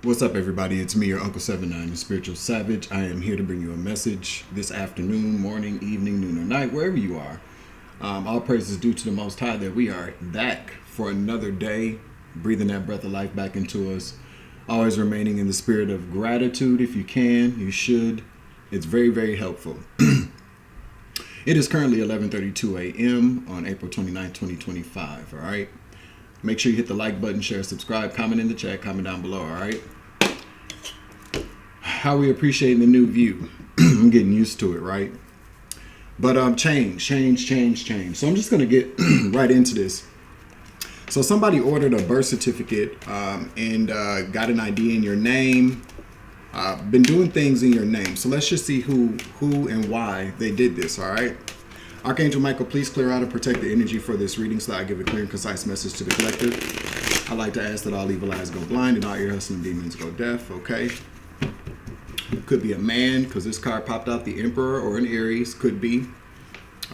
What's up, everybody? It's me, your Uncle 79, the Spiritual Savage. I am here to bring you a message this afternoon, morning, evening, noon, or night, wherever you are. All praise is due to the Most High that we are back for another day, breathing that breath of life back into us. Always remaining in the spirit of gratitude. If you can, you should. It's very, very helpful. It is currently 11:32 a.m. on April 29, 2025, all right? Make sure you hit the like button, share, subscribe, comment in the chat, comment down below, all right? How we appreciating the new view. I'm getting used to it, right? But change. So I'm just going to get right into this. So somebody ordered a birth certificate and got an ID in your name. Been doing things in your name. So let's just see who and why they did this, all right? Archangel Michael, please clear out and protect the energy for this reading so that I give a clear and concise message to the collective. I'd like to ask that all evil eyes go blind and all ear hustling demons go deaf, okay? Could be a man, because this card popped out, the Emperor, or an Aries, could be.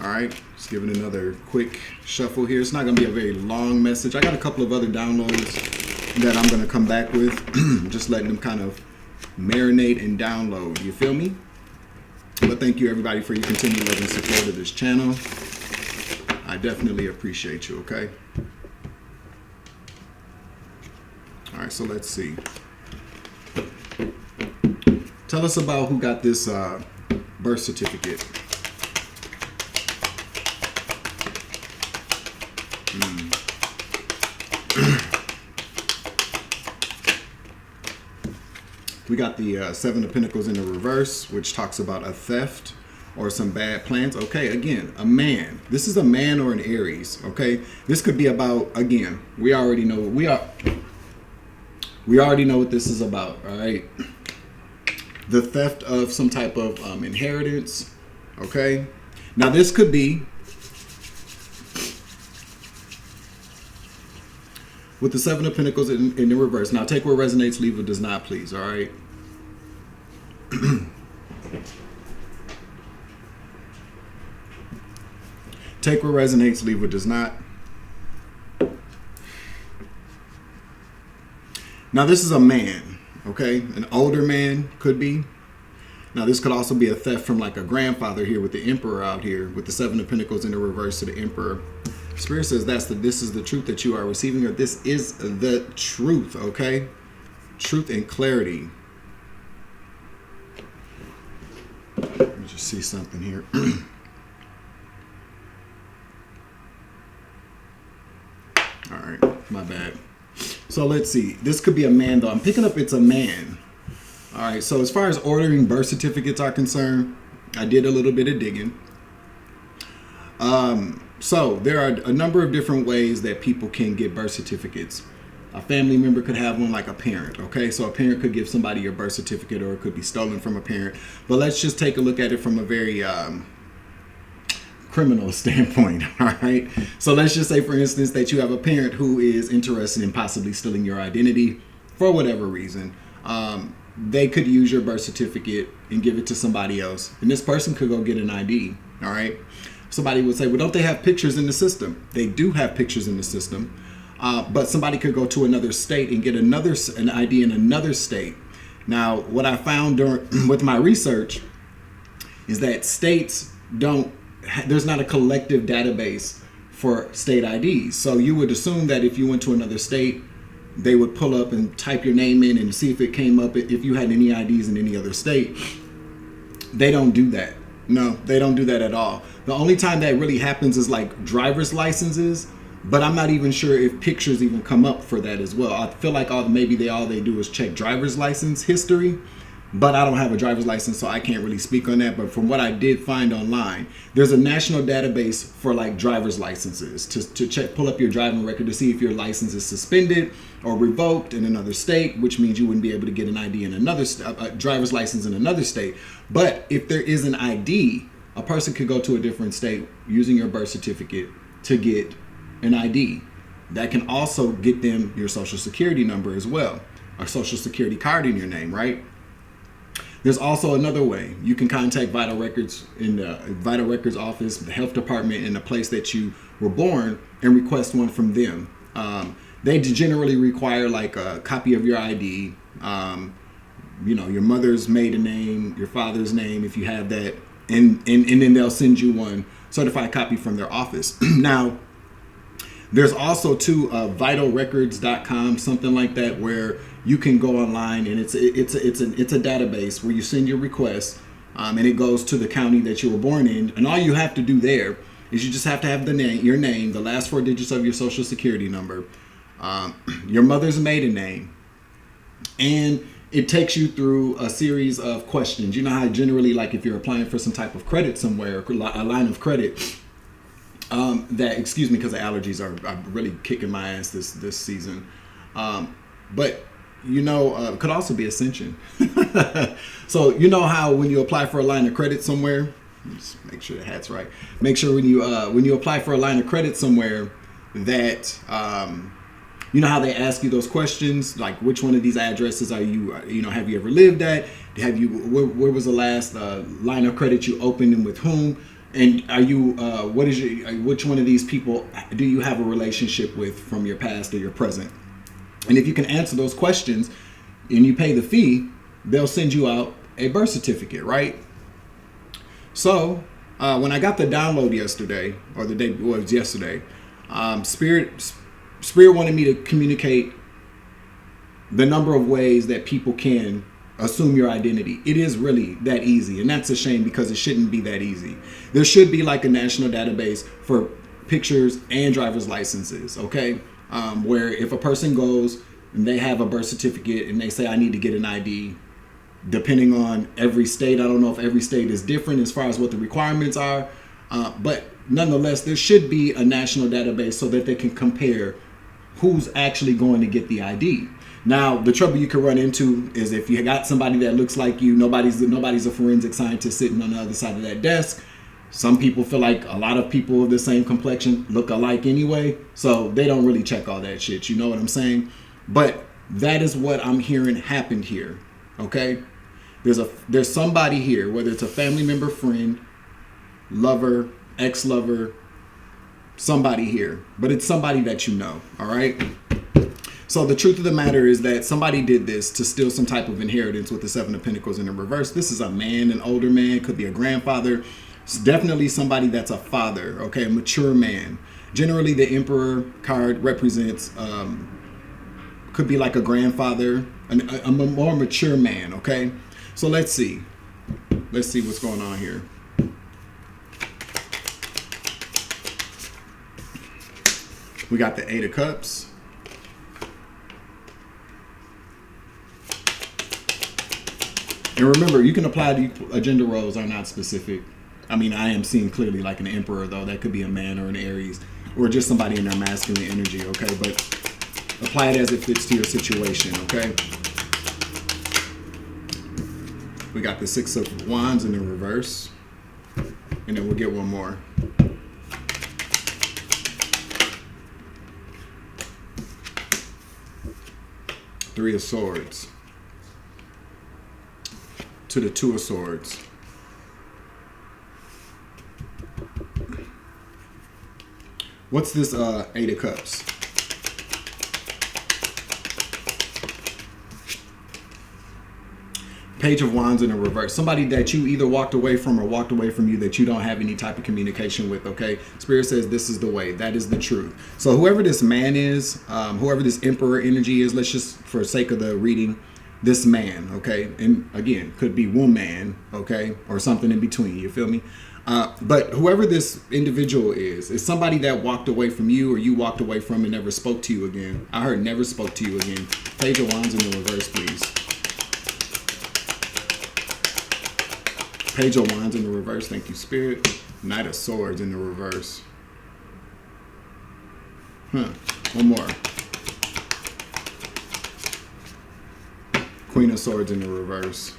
All right, just giving another quick shuffle here. It's not going to be a very long message. I got a couple of other downloads that I'm going to come back with, just letting them kind of marinate and download. You feel me? But thank you, everybody, for your continued love and support of this channel. I definitely appreciate you, okay? All right, so let's see. Tell us about who got this birth certificate. We got the Seven of Pentacles in the reverse, which talks about a theft or some bad plans. Okay, again, a man. This is a man or an Aries, okay? This could be about, again, we already know what we already know what this is about, all right? The theft of some type of inheritance, okay? Now, this could be with the Seven of Pentacles in the reverse. Now, take what resonates, leave what does not, please, all right? Take what resonates, leave what does not. Now, this is a man, okay? An older man could be. Now, this could also be a theft from like a grandfather here with the Emperor out here with the Seven of Pentacles in the reverse to the Emperor. Spirit says this is the truth that you are receiving, or this is the truth, okay? Truth and clarity. Let me just see something here. All right, my bad. So let's see. This could be a man, though. I'm picking up it's a man. All right, so as far as ordering birth certificates are concerned, I did a little bit of digging. So there are a number of different ways that people can get birth certificates. A family member could have one, like a parent, okay? So a parent could give somebody your birth certificate, or it could be stolen from a parent. But let's just take a look at it from a very criminal standpoint, all right? So let's just say, for instance, that you have a parent who is interested in possibly stealing your identity for whatever reason. They could use your birth certificate and give it to somebody else. And this person could go get an ID, all right? Somebody would say, well, don't they have pictures in the system? They do have pictures in the system. But somebody could go to another state and get an ID in another state. Now, what I found with my research is that states there's not a collective database for state IDs. So you would assume that if you went to another state, they would pull up and type your name in and see if it came up, if you had any IDs in any other state. They don't do that. No, they don't do that at all. The only time that really happens is like driver's licenses, but I'm not even sure if pictures even come up for that as well. I feel like maybe all they do is check driver's license history, but I don't have a driver's license, so I can't really speak on that. But from what I did find online, there's a national database for like driver's licenses to check, pull up your driving record to see if your license is suspended or revoked in another state, which means you wouldn't be able to get an ID in another driver's license in another state. But if there is an ID, a person could go to a different state using your birth certificate to get an ID. That can also get them your social security number as well, a social security card in your name, right? There's also another way. You can contact Vital Records in the Vital Records office, the health department in the place that you were born, and request one from them. They generally require like a copy of your ID, your mother's maiden name, your father's name, if you have that, and then they'll send you one certified copy from their office. Now, there's also too vitalrecords.com, something like that, where you can go online, and it's a database where you send your request, and it goes to the county that you were born in, and all you have to do there is you just have to have your name, the last 4 digits of your social security number, your mother's maiden name, and it takes you through a series of questions. You know how generally, like if you're applying for some type of credit somewhere, a line of credit, excuse me, because the allergies are really kicking my ass this season. But could also be Ascension. So you know how when you apply for a line of credit somewhere, just make sure the hat's right. Make sure when you apply for a line of credit somewhere that you know how they ask you those questions, like which one of these addresses are you, have you ever lived at? Where was the last line of credit you opened and with whom? And are you, which one of these people do you have a relationship with from your past or your present? And if you can answer those questions and you pay the fee, they'll send you out a birth certificate, right? So when I got the download yesterday, or the day, well, it was yesterday, Spirit wanted me to communicate the number of ways that people can assume your identity. It is really that easy, and that's a shame because it shouldn't be that easy. There should be like a national database for pictures and driver's licenses, okay? Where if a person goes and they have a birth certificate and they say, I need to get an ID, depending on every state, I don't know if every state is different as far as what the requirements are, but nonetheless, there should be a national database so that they can compare who's actually going to get the ID. Now, the trouble you can run into is if you got somebody that looks like you, nobody's a forensic scientist sitting on the other side of that desk. Some people feel like a lot of people of the same complexion look alike anyway, so they don't really check all that shit. You know what I'm saying? But that is what I'm hearing happened here. Okay? There's somebody here, whether it's a family member, friend, lover, ex-lover, somebody here, but it's somebody that you know. All right. So the truth of the matter is that somebody did this to steal some type of inheritance with the 7 of Pentacles in the reverse. This is a man, an older man, could be a grandfather. It's definitely somebody that's a father, okay, a mature man. Generally, the Emperor card represents, could be like a grandfather, a more mature man, okay? So let's see. Let's see what's going on here. We got the 8 of Cups. And remember, you can apply the gender roles are not specific. I mean, I am seeing clearly like an Emperor, though. That could be a man or an Aries or just somebody in their masculine energy, okay? But apply it as it fits to your situation, okay? We got the 6 of Wands in the reverse. And then we'll get one more. Three of Swords to the 2 of Swords. What's this 8 of Cups? Page of Wands in the reverse. Somebody that you either walked away from or walked away from you that you don't have any type of communication with, okay? Spirit says this is the way. That is the truth. So whoever this man is, whoever this Emperor energy is, let's just, for sake of the reading, this man, okay? And again, could be woman, okay? Or something in between, you feel me? But whoever this individual is somebody that walked away from you or you walked away from and never spoke to you again. I heard never spoke to you again. Page of Wands in the reverse, please. Page of Wands in the reverse. Thank you, Spirit. Knight of Swords in the reverse. One more. Queen of Swords in the reverse.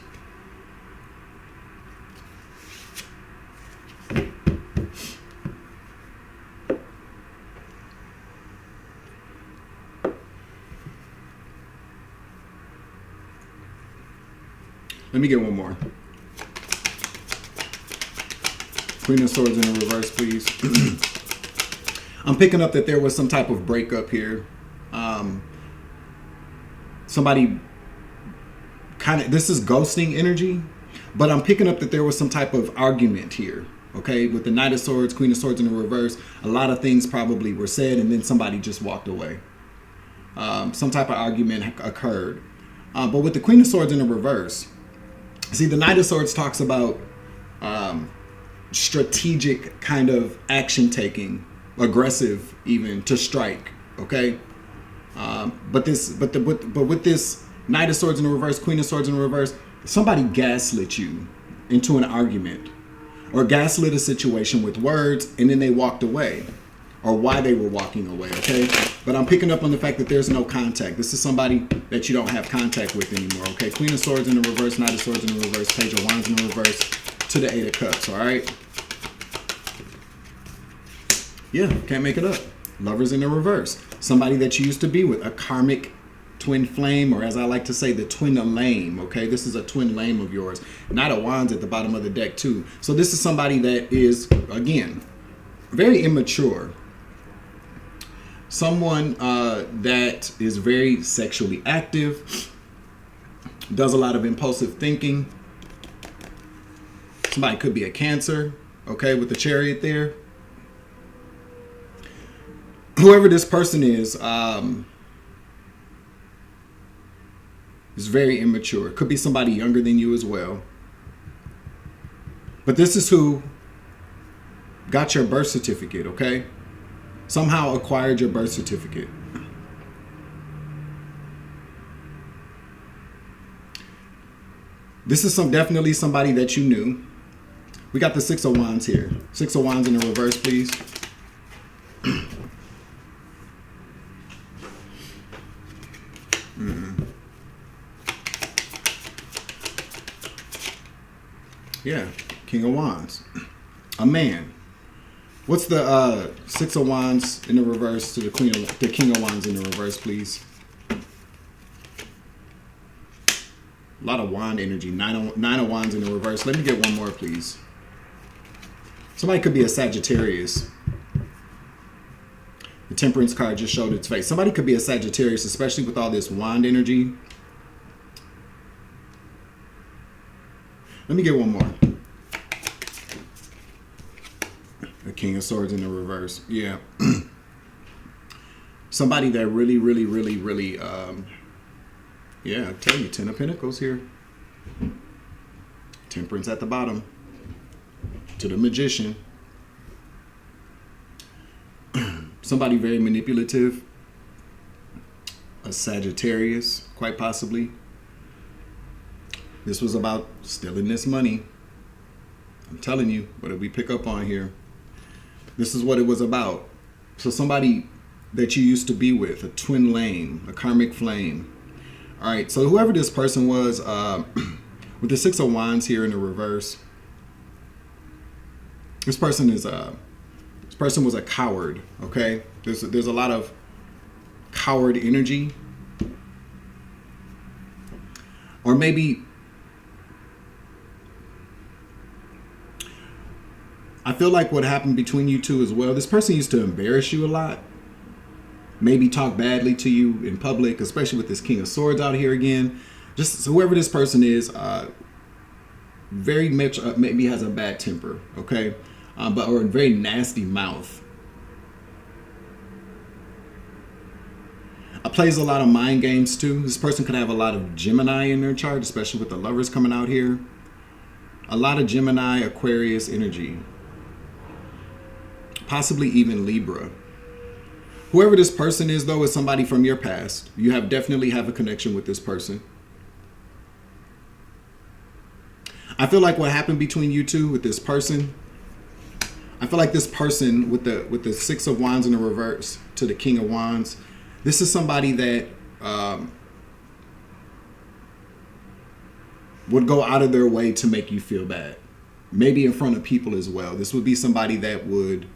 Let me get one more. Queen of Swords in the reverse, please. I'm picking up that there was some type of breakup here. somebody kind of, this is ghosting energy, but I'm picking up that there was some type of argument here. Okay, with the Knight of Swords, Queen of Swords in the reverse, a lot of things probably were said and then somebody just walked away. Some type of argument occurred. But with the Queen of Swords in the reverse, see, the Knight of Swords talks about strategic kind of action taking, aggressive even, to strike. Okay, but with this Knight of Swords in the reverse, Queen of Swords in the reverse, somebody gaslit you into an argument, or gaslit a situation with words, and then they walked away, or why they were walking away. Okay, but I'm picking up on the fact that there's no contact. This is somebody that you don't have contact with anymore. Okay, Queen of Swords in the reverse, Knight of Swords in the reverse, Page of Wands in the reverse, to the Eight of Cups. All right, yeah, can't make it up. Lovers in the reverse, somebody that you used to be with, a karmic twin flame, or as I like to say, the twin lame. Okay, this is a twin lame of yours. Knight of Wands at the bottom of the deck too. So this is somebody that is, again, very immature. Someone that is very sexually active, does a lot of impulsive thinking. Somebody could be a Cancer, okay, with the Chariot there. Whoever this person is very immature. Could be somebody younger than you as well. But this is who got your birth certificate, okay? Somehow acquired your birth certificate. This is definitely somebody that you knew. We got the Six of Wands here. Six of Wands in the reverse, please. Yeah, King of Wands. A man. What's the Six of Wands in the reverse to the King of Wands in the reverse, please? A lot of wand energy. Nine of Wands in the reverse. Let me get one more, please. Somebody could be a Sagittarius. The Temperance card just showed its face. Somebody could be a Sagittarius, especially with all this wand energy. Let me get one more. The King of Swords in the reverse. Yeah. Somebody that really, yeah, I tell you, Ten of Pentacles here. Temperance at the bottom. To the Magician. Somebody very manipulative. A Sagittarius, quite possibly. This was about stealing this money. I'm telling you, what did we pick up on here? This is what it was about. So somebody that you used to be with, a twin flame, a karmic flame. All right, so whoever this person was, with the Six of Wands here in the reverse, this person was a coward. Okay, there's a lot of coward energy, or maybe I feel like what happened between you two as well. This person used to embarrass you a lot. Maybe talk badly to you in public, especially with this King of Swords out here again. Just whoever this person is, very much maybe has a bad temper, okay? Or a very nasty mouth. Plays a lot of mind games too. This person could have a lot of Gemini in their chart, especially with the Lovers coming out here. A lot of Gemini, Aquarius energy. Possibly even Libra. Whoever this person is, though, is somebody from your past. You definitely have a connection with this person. I feel like what happened between you two with this person, I feel like this person with the Six of Wands in the reverse to the King of Wands, this is somebody that would go out of their way to make you feel bad. Maybe in front of people as well. This would be somebody that would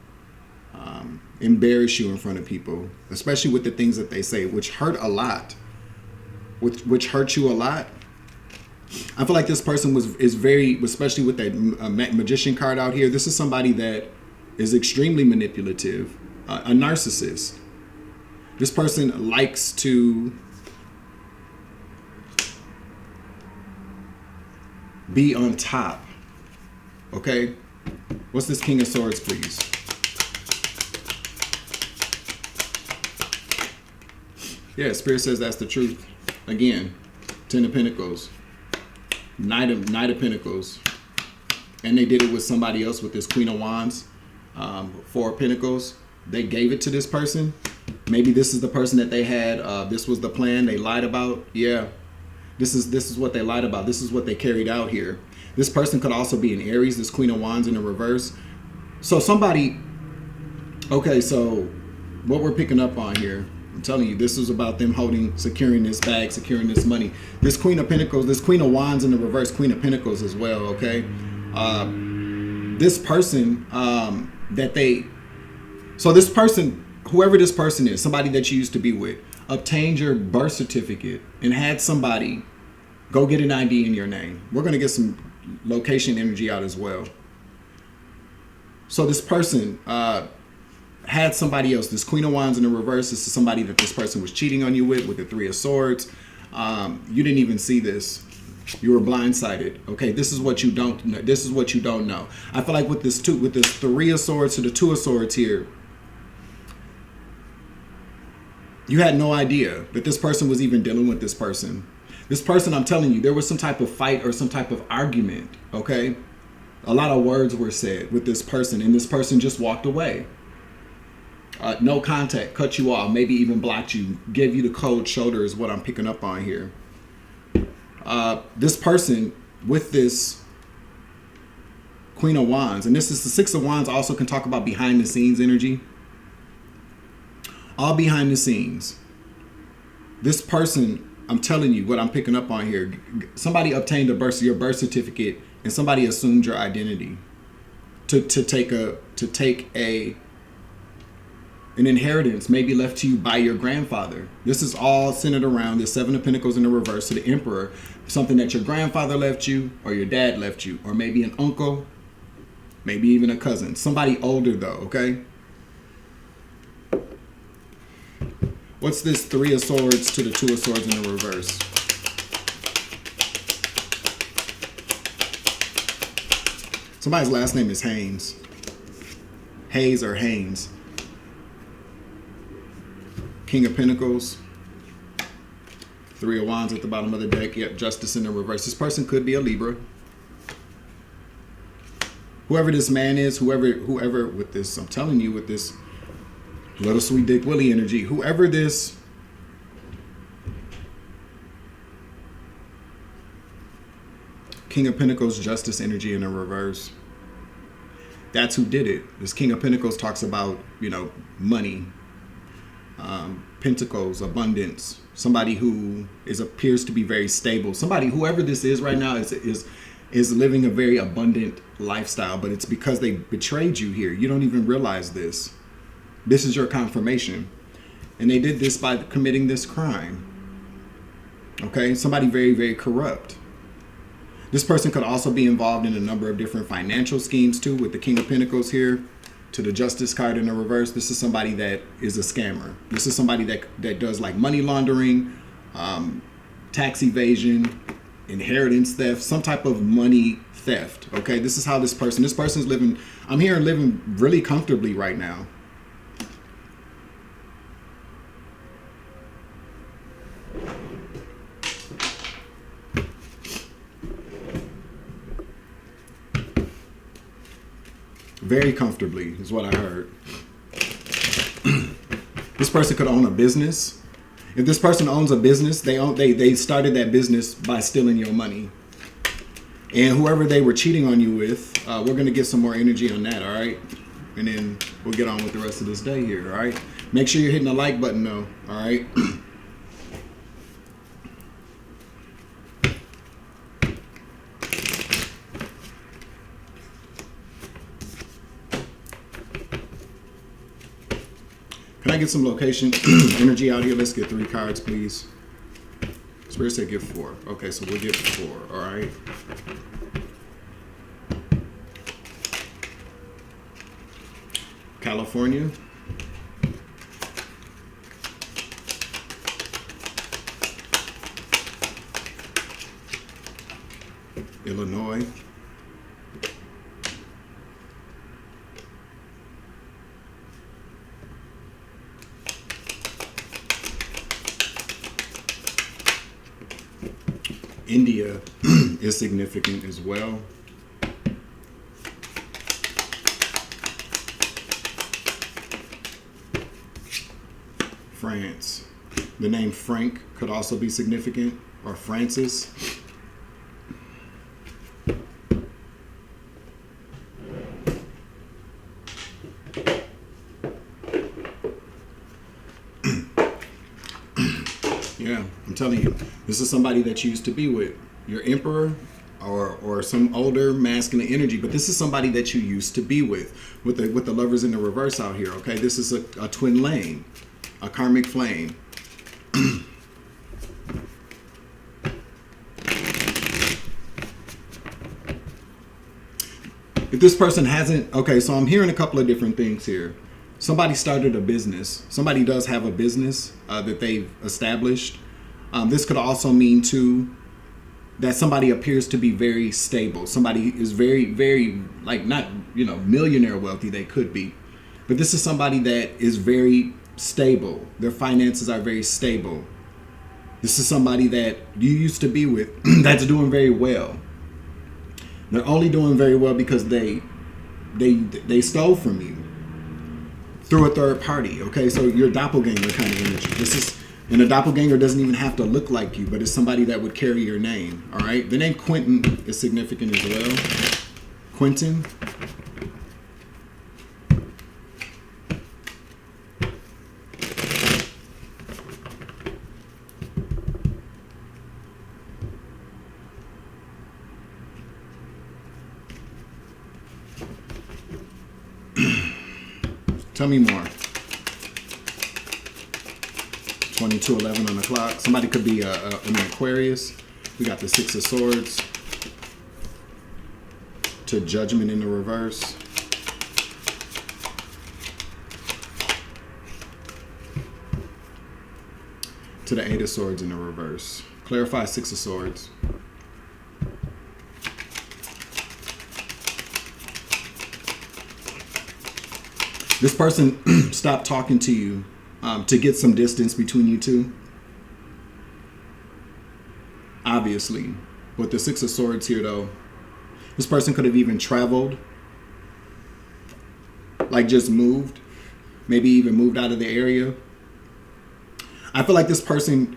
embarrass you in front of people, especially with the things that they say, which hurt a lot, which hurt you a lot. I feel like this person is very, especially with that Magician card out here, this is somebody that is extremely manipulative, a narcissist. This person likes to be on top. Okay? What's this King of Swords, please? Yeah, Spirit says that's the truth. Again, Ten of Pentacles. Knight of Pentacles. And they did it with somebody else with this Queen of Wands. Four of Pentacles. They gave it to this person. Maybe this is the person that they had. This was the plan they lied about. Yeah. This is what they lied about. This is what they carried out here. This person could also be an Aries, this Queen of Wands in the reverse. So somebody, okay, so what we're picking up on here, I'm telling you, this is about them securing this bag, securing this money. This Queen of Pentacles, this Queen of Wands in the reverse, Queen of Pentacles as well, okay? This person so this person, whoever this person is, somebody that you used to be with, obtained your birth certificate and had somebody go get an ID in your name. We're going to get some location energy out as well. So this person had somebody else, this Queen of Wands in the reverse. This is somebody that this person was cheating on you with the Three of Swords. You didn't even see this. You were blindsided. Okay, this is what you don't know. This is what you don't know. I feel like with this Three of Swords to the Two of Swords here, you had no idea that this person was even dealing with this person. This person, I'm telling you, there was some type of fight or some type of argument, okay? A lot of words were said with this person, and this person just walked away. No contact, cut you off, maybe even blocked you, gave you the cold shoulder is what I'm picking up on here. This person with this Queen of Wands, and this is the Six of Wands, also can talk about behind the scenes energy. All behind the scenes. This person, I'm telling you what I'm picking up on here. Somebody obtained your birth certificate and somebody assumed your identity to take an inheritance maybe left to you by your grandfather. This is all centered around the Seven of Pentacles in the reverse to the Emperor. Something that your grandfather left you or your dad left you, or maybe an uncle, maybe even a cousin. Somebody older though, okay? What's this Three of Swords to the Two of Swords in the reverse? Somebody's last name is Haynes. Hayes or Haynes. King of Pentacles. Three of Wands at the bottom of the deck. Yep, Justice in the reverse. This person could be a Libra. Whoever this man is, whoever with this, I'm telling you, with this Little Sweet Dick Willie energy, whoever this King of Pentacles Justice energy in the reverse, that's who did it. This King of Pentacles talks about, money, pentacles, abundance, somebody who appears to be very stable, somebody, whoever this is right now is living a very abundant lifestyle, but it's because they betrayed you here. You don't even realize this. This is your confirmation. And they did this by committing this crime. Okay? Somebody very, very corrupt. This person could also be involved in a number of different financial schemes too, with the King of Pentacles here to the Justice card in the reverse. This is somebody that is a scammer. This is somebody that does like money laundering, tax evasion, inheritance theft, some type of money theft. Okay? This is how this person's living. I'm here living really comfortably right now. Very comfortably is what I heard. This person could own a business. If this person owns a business, they started that business by stealing your money. And whoever they were cheating on you with, we're going to get some more energy on that, all right? And then we'll get on with the rest of this day here, all right? Make sure you're hitting the like button though, all right? Can I get some location energy out here? Let's get 3 cards, please. Spirit said give 4. Okay, so we'll get 4. All right. California. Illinois. India is significant as well. France. The name Frank could also be significant, or Francis. Yeah, I'm telling you, this is somebody that you used to be with. Your emperor or some older masculine energy, but this is somebody that you used to be with the lovers in the reverse out here, okay? This is a twin flame, a karmic flame. If this person hasn't, okay, so I'm hearing a couple of different things here. Somebody started a business. Somebody does have a business that they've established. This could also mean too that somebody appears to be very stable. Somebody is very, very, like, not, millionaire wealthy. They could be, but this is somebody that is very stable. Their finances are very stable. This is somebody that you used to be with that's doing very well. They're only doing very well because they stole from you through a third party. Okay, so your doppelganger kind of energy. This is, and a doppelganger doesn't even have to look like you, but it's somebody that would carry your name. All right, the name Quentin is significant as well. Quentin. Tell me more. 2211 on the clock. Somebody could be an Aquarius. We got the Six of Swords. To Judgment in the reverse. To the Eight of Swords in the reverse. Clarify Six of Swords. This person stopped talking to you to get some distance between you two. Obviously. With the Six of Swords here, though, this person could have even traveled. Like, just moved. Maybe even moved out of the area. I feel like this person,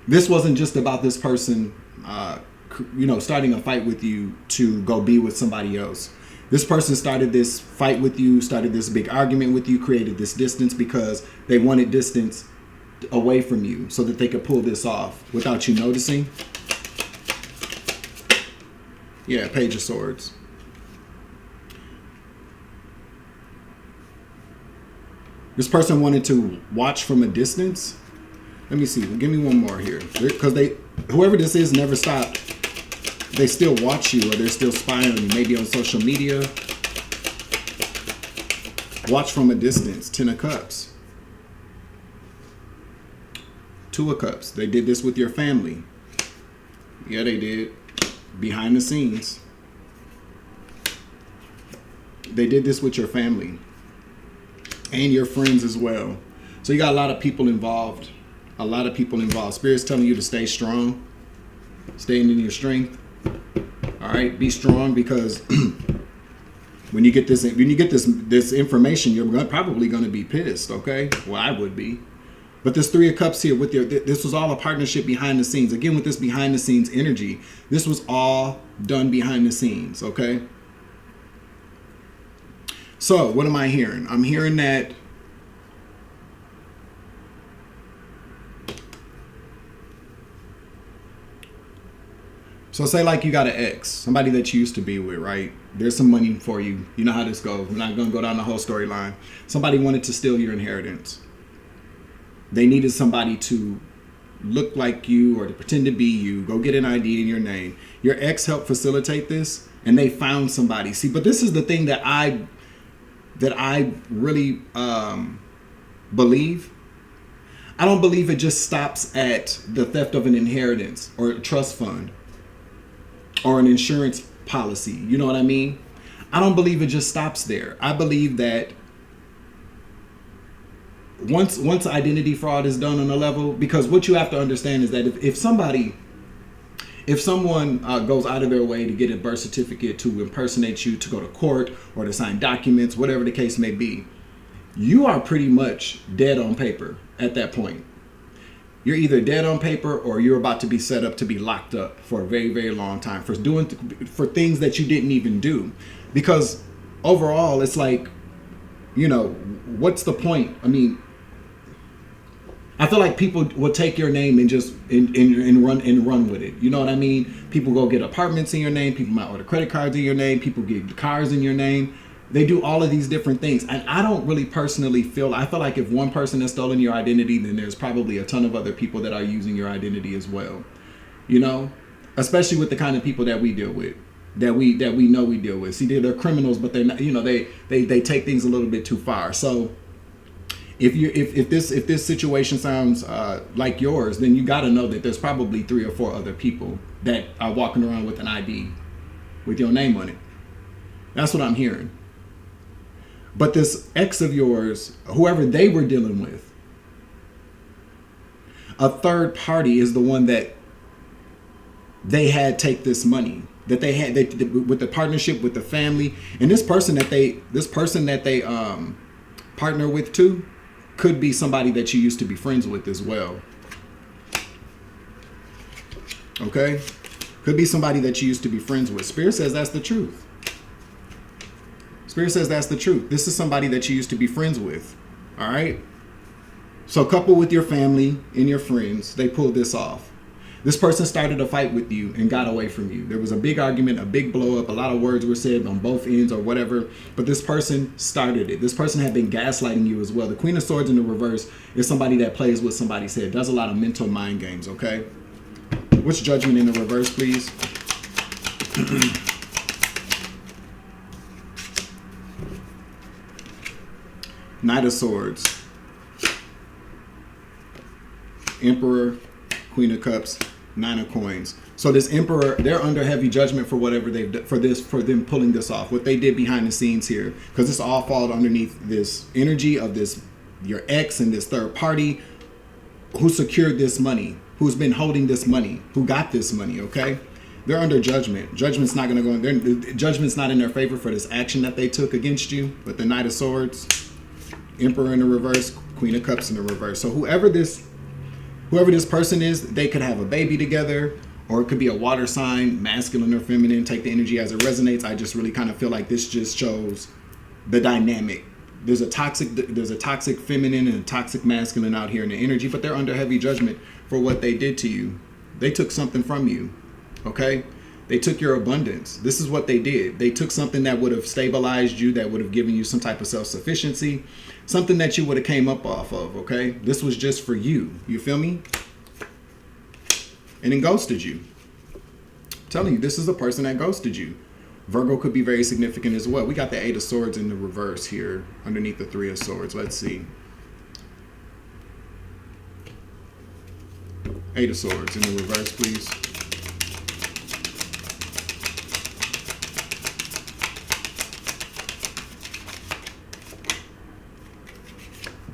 this wasn't just about this person, starting a fight with you to go be with somebody else. This person started this fight with you, started this big argument with you, created this distance because they wanted distance away from you so that they could pull this off without you noticing. Yeah, Page of Swords. This person wanted to watch from a distance. Let me see. Give me one more here. Because whoever this is never stopped. They still watch you, or they're still spying on you, maybe on social media. Watch from a distance. Ten of Cups. Two of Cups. They did this with your family. Yeah, they did. Behind the scenes. They did this with your family. And your friends as well. So you got a lot of people involved. A lot of people involved. Spirit's telling you to stay strong. Staying in your strength. All right, be strong, because when you get this information, you're probably going to be pissed. Okay, well, I would be. But this Three of Cups here with this was all a partnership behind the scenes. Again, with this behind the scenes energy, this was all done behind the scenes. Okay. So what am I hearing? I'm hearing that so say like you got an ex, somebody that you used to be with, right? There's some money for you. You know how this goes. We're not going to go down the whole storyline. Somebody wanted to steal your inheritance. They needed somebody to look like you or to pretend to be you. Go get an ID in your name. Your ex helped facilitate this, and they found somebody. See, but this is the thing that I really believe. I don't believe it just stops at the theft of an inheritance or a trust fund. or an insurance policy. You know what I mean? I don't believe it just stops there. I believe that once identity fraud is done on a level, because what you have to understand is that if someone goes out of their way to get a birth certificate, to impersonate you, to go to court, or to sign documents, whatever the case may be, you are pretty much dead on paper at that point. You're either dead on paper or you're about to be set up to be locked up for a very, very long time for things that you didn't even do. Because overall, it's like, you know, what's the point? I mean, I feel like people will take your name and just and run with it. You know what I mean? People go get apartments in your name. People might order credit cards in your name. People get cars in your name. They do all of these different things. And I don't really personally I feel like if one person has stolen your identity, then there's probably a ton of other people that are using your identity as well. You know, especially with the kind of people that we deal with, that we know we deal with. See, they're criminals, but they're not, you know, they take things a little bit too far. So if this situation sounds like yours, then you got to know that there's probably 3 or 4 other people that are walking around with an ID with your name on it. That's what I'm hearing. But this ex of yours, whoever they were dealing with, a third party is the one that they had take this money, that they had with the partnership with the family, and this person that they partner with too could be somebody that you used to be friends with as well. Okay? Could be somebody that you used to be friends with. Spirit says that's the truth. Spirit says that's the truth. This is somebody that you used to be friends with. All right? So couple with your family and your friends, they pulled this off. This person started a fight with you and got away from you. There was a big argument, a big blow up, a lot of words were said on both ends or whatever, but this person started it. This person had been gaslighting you as well. The Queen of Swords in the reverse is somebody that plays with somebody's head, does a lot of mental mind games, okay? What's Judgment in the reverse, please? Knight of Swords, Emperor, Queen of Cups, 9 of Coins. So this Emperor, they're under heavy judgment for whatever they've done, for them pulling this off, what they did behind the scenes here, because this all falls underneath this energy of this, your ex and this third party who secured this money, who's been holding this money, who got this money, okay? They're under judgment. Judgment's not going to go in there. Judgment's not in their favor for this action that they took against you with the Knight of Swords, Emperor in the reverse, Queen of Cups in the reverse. So whoever this person is, they could have a baby together, or it could be a water sign, masculine or feminine. Take the energy as it resonates. I just really kind of feel like this just shows the dynamic. There's a toxic feminine and a toxic masculine out here in the energy, but they're under heavy judgment for what they did to you. They took something from you, okay? They took your abundance. This is what they did. They took something that would have stabilized you, that would have given you some type of self-sufficiency, something that you would have came up off of, okay? This was just for you. You feel me? And then ghosted you. I'm telling you, this is a person that ghosted you. Virgo could be very significant as well. We got the 8 of Swords in the reverse here underneath the 3 of Swords. Let's see. 8 of Swords in the reverse, please.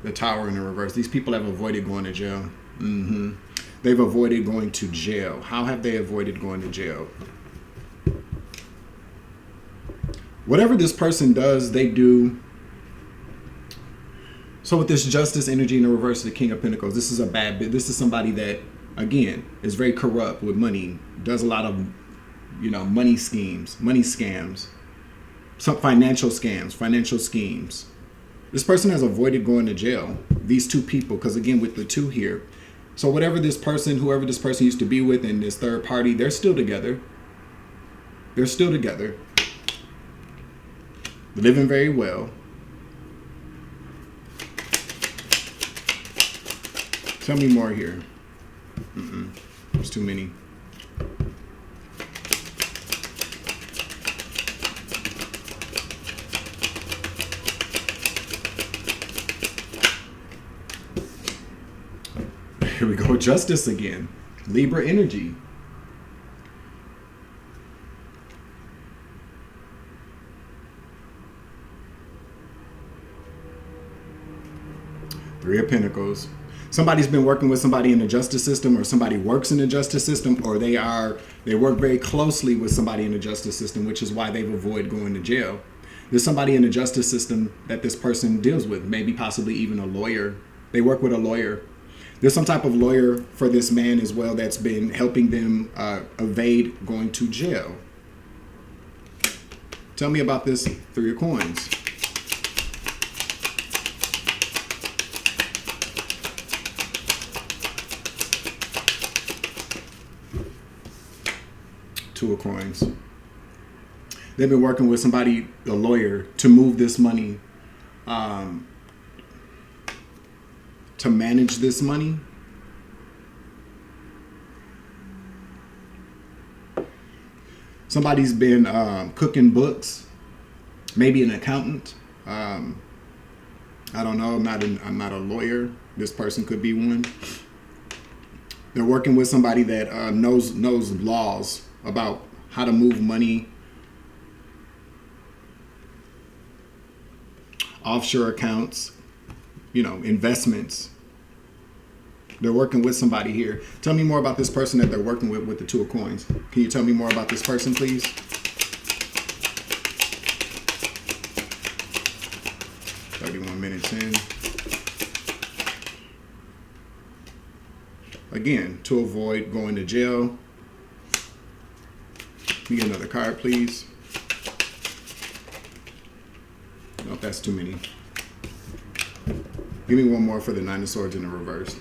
The Tower in the reverse. These people have avoided going to jail. They've avoided going to jail. How have they avoided going to jail? Whatever this person does, they do. So with this Justice energy in the reverse of the King of Pentacles, this is a bad bit. This is somebody that, again, is very corrupt with money. Does a lot of, money schemes, money scams, some financial scams, financial schemes. This person has avoided going to jail. These two people, because again, with the 2 here. So whoever this person used to be with and this third party, they're still together. They're still together. Living very well. Tell me more here. There's too many. Here we go. Justice again. Libra energy. Three of Pentacles. Somebody's been working with somebody in the justice system, or somebody works in the justice system, or they work very closely with somebody in the justice system, which is why they've avoided going to jail. There's somebody in the justice system that this person deals with, maybe possibly even a lawyer. They work with a lawyer. There's some type of lawyer for this man as well that's been helping them evade going to jail. Tell me about this Three of Coins. Two of Coins. They've been working with somebody, a lawyer, to move this money, to manage this money. Somebody's been cooking books, maybe an accountant. I don't know. I'm not a lawyer. This person could be one. They're working with somebody that knows laws about how to move money, offshore accounts, investments. They're working with somebody here. Tell me more about this person that they're working with the Two of Coins. Can you tell me more about this person, please? Minutes in. Again, to avoid going to jail. Can you get another card, please? Nope, that's too many. Give me one more for the Nine of Swords in the reverse.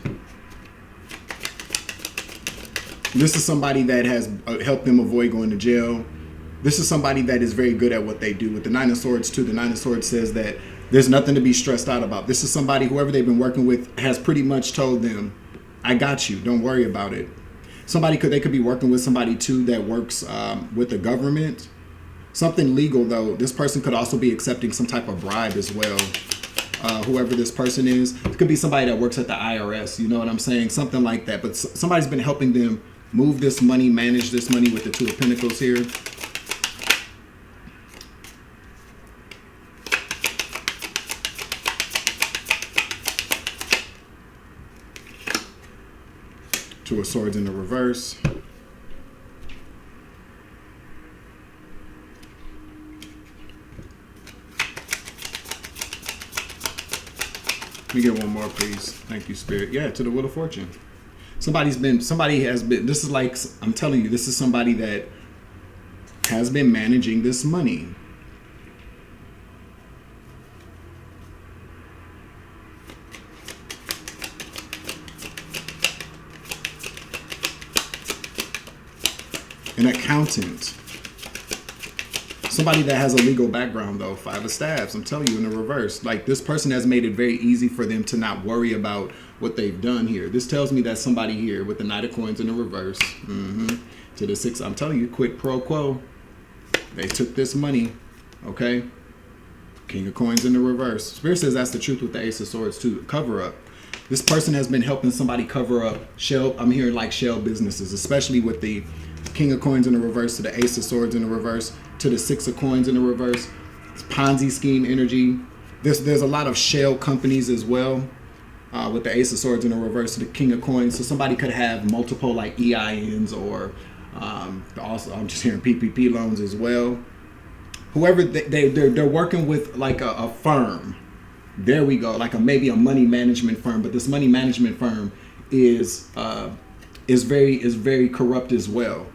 This is somebody that has helped them avoid going to jail. This is somebody that is very good at what they do. With the Nine of Swords too, the Nine of Swords says that there's nothing to be stressed out about. This is somebody, whoever they've been working with, has pretty much told them, I got you, don't worry about it. They could be working with somebody too that works with the government. Something legal though. This person could also be accepting some type of bribe as well. Whoever this person is, it could be somebody that works at the IRS. You know what I'm saying? Something like that. But somebody's been helping them move this money, manage this money with the Two of Pentacles here. Two of Swords in the reverse. Let me get one more, please. Thank you, Spirit. Yeah, to the Wheel of Fortune. Somebody has been, this is like, I'm telling you, this is somebody that has been managing this money. An accountant. Somebody that has a legal background though. Five of Staves. I'm telling you, in the reverse. Like, this person has made it very easy for them to not worry about what they've done here. This tells me that somebody here with the Knight of Coins in the reverse. To the Six. I'm telling you, quid pro quo. They took this money. Okay. King of Coins in the reverse. Spirit says that's the truth with the Ace of Swords too. Cover up. This person has been helping somebody cover up shell. I'm hearing like shell businesses, especially with the King of Coins in the reverse to the Ace of Swords in the reverse to the Six of Coins in the reverse. It's Ponzi scheme energy. There's a lot of shell companies as well with the Ace of Swords in the reverse to the King of Coins. So somebody could have multiple like EINs or also I'm just hearing PPP loans as well. Whoever they're working with like a firm. There we go, like maybe a money management firm, but this money management firm is very corrupt as well.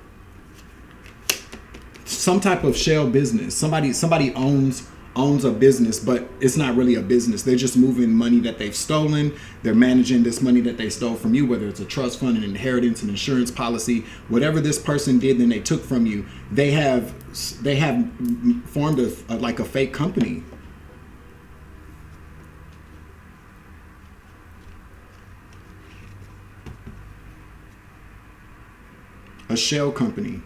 Some type of shell business. Somebody owns a business, but it's not really a business. They're just moving money that they've stolen. They're managing this money that they stole from you, whether it's a trust fund, an inheritance, an insurance policy, whatever this person did, then they took from you. They have formed a fake company. A shell company.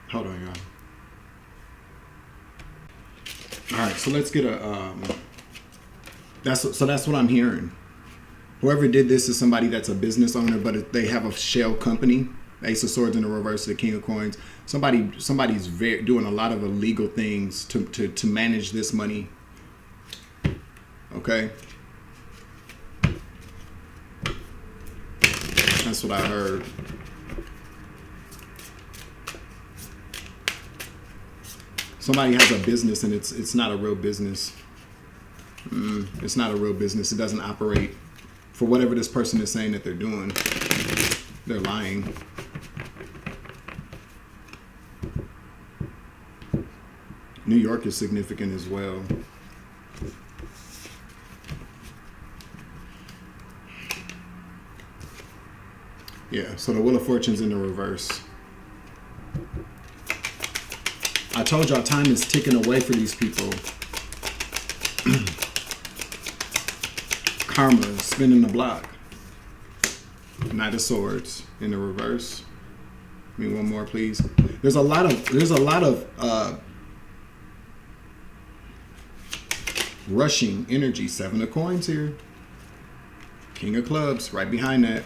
Hold on, y'all. All right, so let's get a That's what I'm hearing. Whoever did this is somebody that's a business owner, but they have a shell company. Ace of Swords in the reverse, the King of Coins. Somebody's doing a lot of illegal things to manage this money. Okay. That's what I heard. Somebody has a business and it's not a real business. It's not a real business. It doesn't operate for whatever this person is saying that they're doing. They're lying. New York is significant as well. Yeah, so the Wheel of Fortune's in the reverse. I told y'all time is ticking away for these people. Karma is spinning the block. Knight of Swords in the reverse. Give me one more, please. There's a lot of rushing energy. Seven of Coins here. King of Clubs right behind that.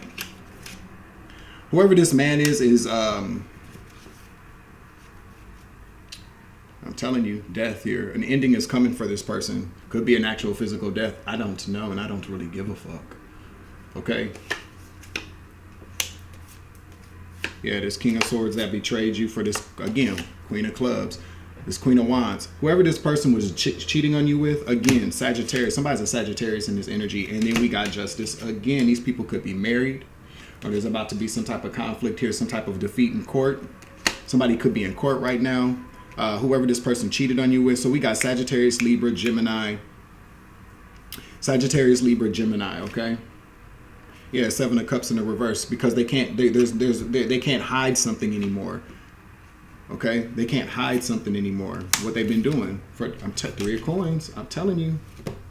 Whoever this man is I'm telling you, death here. An ending is coming for this person. Could be an actual physical death. I don't know, and I don't really give a fuck. Okay? Yeah, this King of Swords that betrayed you for this, again, Queen of Clubs. This Queen of Wands. Whoever this person was cheating on you with, again, Sagittarius. Somebody's a Sagittarius in this energy. And then we got Justice. Again, these people could be married. Or there's about to be some type of conflict here, some type of defeat in court. Somebody could be in court right now. Whoever this person cheated on you with. So we got Sagittarius, Libra, Gemini. Sagittarius, Libra, Gemini, okay? Yeah, Seven of Cups in the reverse because they can't they can't hide something anymore. Okay? They can't hide something anymore. What they've been doing for Three of Coins. I'm telling you.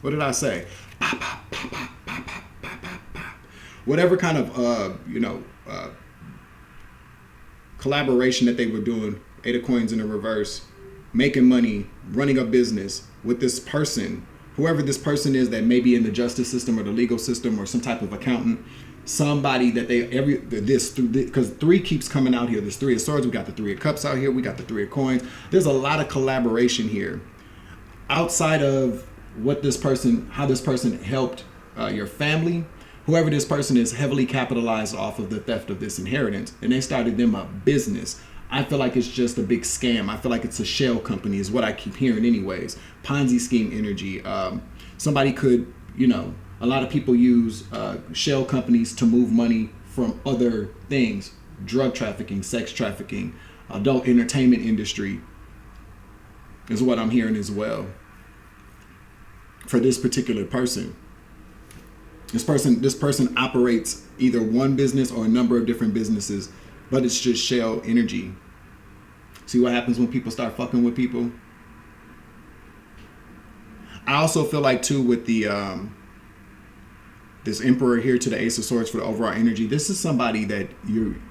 What did I say? Pop, pop, pop, pop, pop, pop, pop, pop, pop. Whatever kind of collaboration that they were doing, Eight of Coins in the reverse, making money, running a business with this person, whoever this person is that may be in the justice system or the legal system or some type of accountant, somebody that because three keeps coming out here. There's Three of Swords, we got the Three of Cups out here, we got the Three of Coins. There's a lot of collaboration here. Outside of what this person, how this person helped your family, whoever this person is heavily capitalized off of the theft of this inheritance, and they started them a business. I feel like it's just a big scam. I feel like it's a shell company is what I keep hearing anyways. Ponzi scheme energy. Somebody could, a lot of people use shell companies to move money from other things. Drug trafficking, sex trafficking, adult entertainment industry is what I'm hearing as well. For this particular person. This person operates either one business or a number of different businesses, but it's just shell energy. See what happens when people start fucking with people? I also feel like too with the this Emperor here to the Ace of Swords for the overall energy, this is somebody that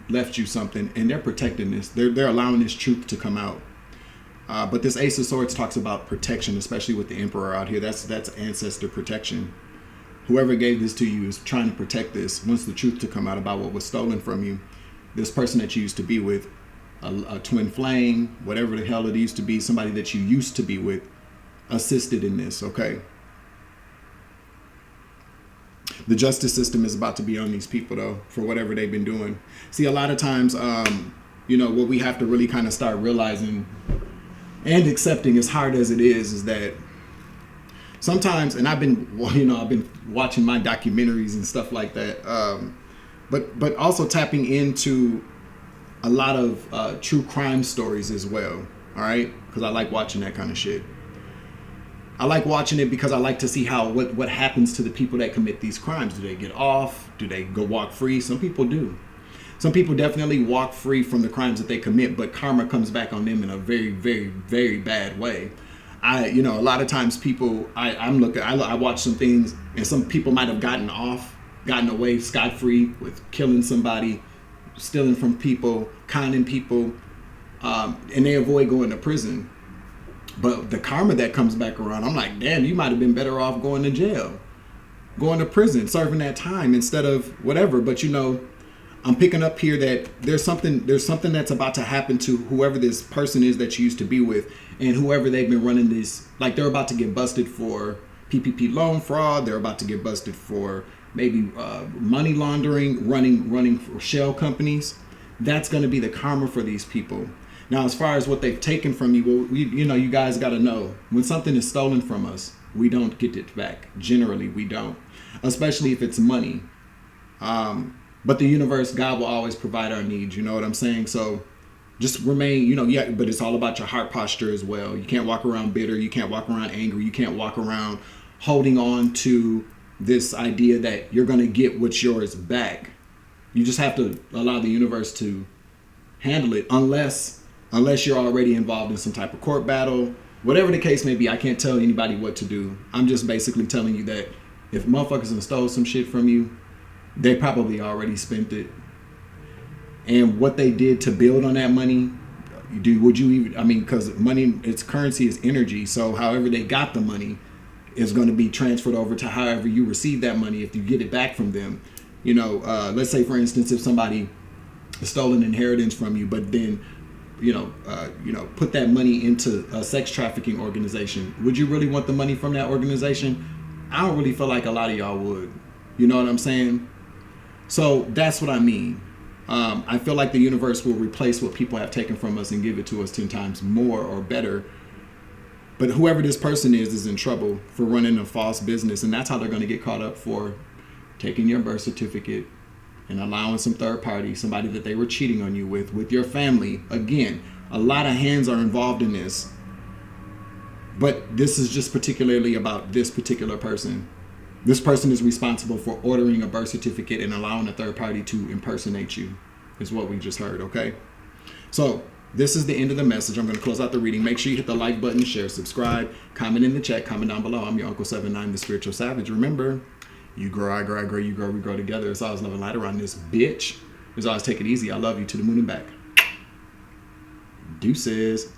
left you something and they're protecting this. They're allowing this truth to come out. But this Ace of Swords talks about protection, especially with the Emperor out here. That's ancestor protection. Whoever gave this to you is trying to protect this, wants the truth to come out about what was stolen from you. This person that you used to be with, a twin flame, whatever the hell it used to be, somebody that you used to be with, assisted in this, okay? The justice system is about to be on these people, though, for whatever they've been doing. See, a lot of times, what we have to really kind of start realizing and accepting, as hard as it is that sometimes, and I've been watching my documentaries and stuff like that, but also tapping into a lot of true crime stories as well. All right, because I like watching that kind of shit. I like watching it because I like to see what happens to the people that commit these crimes. Do they get off? Do they go walk free? Some people do. Some people definitely walk free from the crimes that they commit, but karma comes back on them in a very, very, very bad way. A lot of times people, I watch some things and some people might have gotten away scot-free with killing somebody, stealing from people, conning people, and they avoid going to prison. But the karma that comes back around, I'm like, damn, you might have been better off going to jail. going to prison, serving that time instead of whatever. But you know, I'm picking up here that there's something that's about to happen to whoever this person is that you used to be with, and whoever they've been running this, like they're about to get busted for PPP loan fraud. They're about to get busted for maybe money laundering, running for shell companies. That's going to be the karma for these people. Now, as far as what they've taken from you, well, you guys got to know, when something is stolen from us, we don't get it back. Generally, we don't, especially if it's money. But the universe, God will always provide our needs. You know what I'm saying? So just remain, yeah, but it's all about your heart posture as well. You can't walk around bitter. You can't walk around angry. You can't walk around holding on to this idea that you're going to get what's yours back. You just have to allow the universe to handle it, unless you're already involved in some type of court battle, whatever the case may be. I can't tell anybody what to do. I'm just basically telling you that if motherfuckers have stole some shit from you, they probably already spent it. And what they did to build on that money, would you even, because money, its currency is energy. So however they got the money is going to be transferred over to however you receive that money if you get it back from them. Let's say, for instance, if somebody stole an inheritance from you, but then, put that money into a sex trafficking organization, would you really want the money from that organization? I don't really feel like a lot of y'all would. You know what I'm saying? So that's what I mean. I feel like the universe will replace what people have taken from us and give it to us 10 times more or better. But whoever this person is in trouble for running a false business, and that's how they're going to get caught up for taking your birth certificate and allowing some third party, somebody that they were cheating on you with your family. Again, a lot of hands are involved in this. But this is just particularly about this particular person. This person is responsible for ordering a birth certificate and allowing a third party to impersonate you, is what we just heard, okay? So this is the end of the message. I'm going to close out the reading. Make sure you hit the like button, share, subscribe, comment in the chat, comment down below. I'm your Uncle 79, the Spiritual Savage. Remember, you grow, I grow, I grow, you grow, we grow together. It's always love and light around this bitch. It's always take it easy. I love you to the moon and back. Deuces.